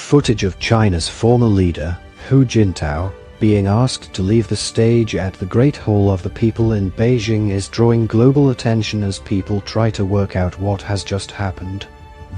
Footage of China's former leader, Hu Jintao, being asked to leave the stage at the Great Hall of the People in Beijing is drawing global attention as people try to work out what has just happened.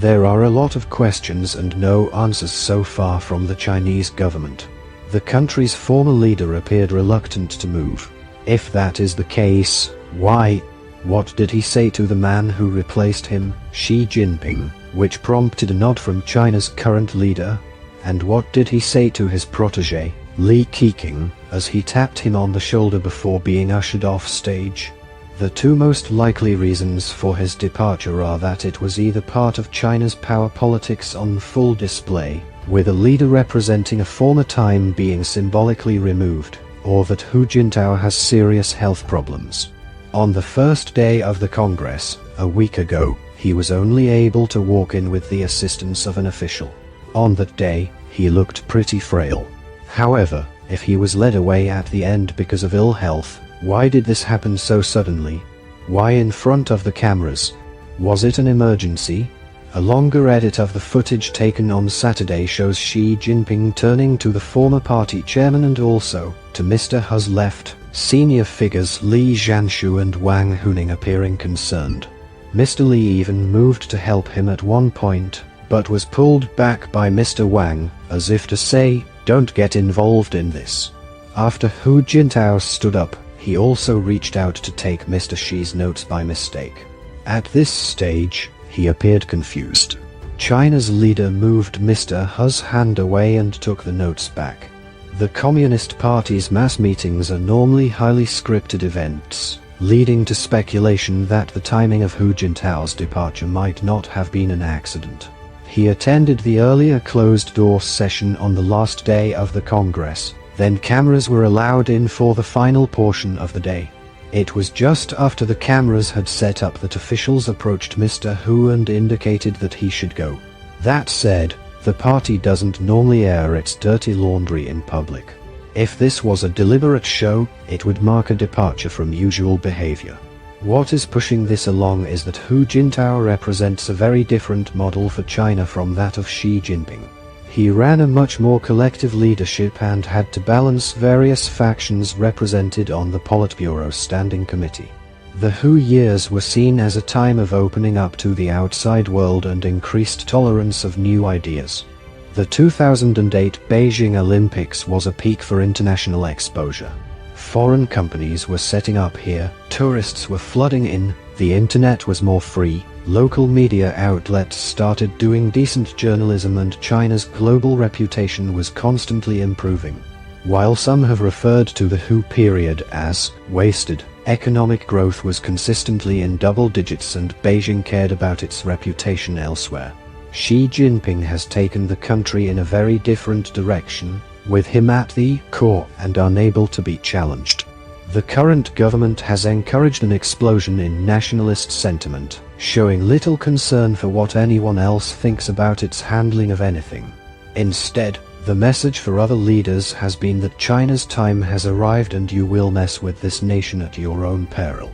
There are a lot of questions and no answers so far from the Chinese government. The country's former leader appeared reluctant to move. If that is the case, why? What did he say to the man who replaced him, Xi Jinping, which prompted a nod from China's current leader? And what did he say to his protege, Li Keqiang, as he tapped him on the shoulder before being ushered off stage? The two most likely reasons for his departure are that it was either part of China's power politics on full display, with a leader representing a former time being symbolically removed, or that Hu Jintao has serious health problems. On the first day of the Congress, a week ago, he was only able to walk in with the assistance of an official. On that day, he looked pretty frail. However, if he was led away at the end because of ill health, why did this happen so suddenly? Why in front of the cameras? Was it an emergency? A longer edit of the footage taken on Saturday shows Xi Jinping turning to the former party chairman and also, to Mr. Hu's left, senior figures Li Zhanshu and Wang Huning appearing concerned. Mr. Li even moved to help him at one point, but was pulled back by Mr. Wang, as if to say, "Don't get involved in this." After Hu Jintao stood up, he also reached out to take Mr. Xi's notes by mistake. At this stage, he appeared confused. China's leader moved Mr. Hu's hand away and took the notes back. The Communist Party's mass meetings are normally highly scripted events, leading to speculation that the timing of Hu Jintao's departure might not have been an accident. He attended the earlier closed-door session on the last day of the Congress, then cameras were allowed in for the final portion of the day. It was just after the cameras had set up that officials approached Mr. Hu and indicated that he should go. That said, the party doesn't normally air its dirty laundry in public. If this was a deliberate show, it would mark a departure from usual behavior. What is pushing this along is that Hu Jintao represents a very different model for China from that of Xi Jinping. He ran a much more collective leadership and had to balance various factions represented on the Politburo Standing Committee. The Hu years were seen as a time of opening up to the outside world and increased tolerance of new ideas. The 2008 Beijing Olympics was a peak for international exposure. Foreign companies were setting up here, tourists were flooding in, the internet was more free, local media outlets started doing decent journalism and China's global reputation was constantly improving. While some have referred to the Hu period as wasted, economic growth was consistently in double digits and Beijing cared about its reputation elsewhere. Xi Jinping has taken the country in a very different direction, with him at the core and unable to be challenged. The current government has encouraged an explosion in nationalist sentiment, showing little concern for what anyone else thinks about its handling of anything. Instead, the message for other leaders has been that China's time has arrived and you will mess with this nation at your own peril.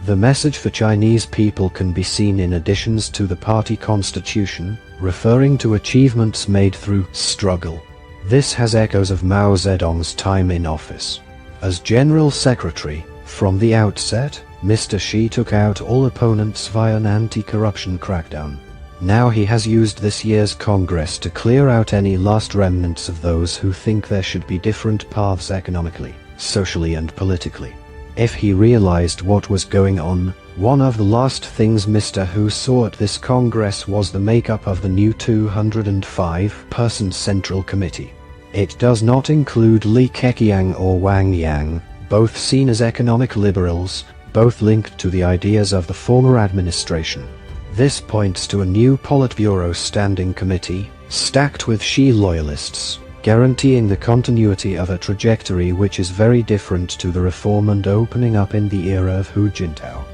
The message for Chinese people can be seen in additions to the party constitution, referring to achievements made through struggle. This has echoes of Mao Zedong's time in office. As General Secretary, from the outset, Mr. Xi took out all opponents via an anti-corruption crackdown. Now he has used this year's Congress to clear out any last remnants of those who think there should be different paths economically, socially and politically. If he realized what was going on, one of the last things Mr. Hu saw at this Congress was the makeup of the new 205-person Central Committee. It does not include Li Keqiang or Wang Yang, both seen as economic liberals, both linked to the ideas of the former administration. This points to a new Politburo Standing Committee, stacked with Xi loyalists, guaranteeing the continuity of a trajectory which is very different to the reform and opening up in the era of Hu Jintao.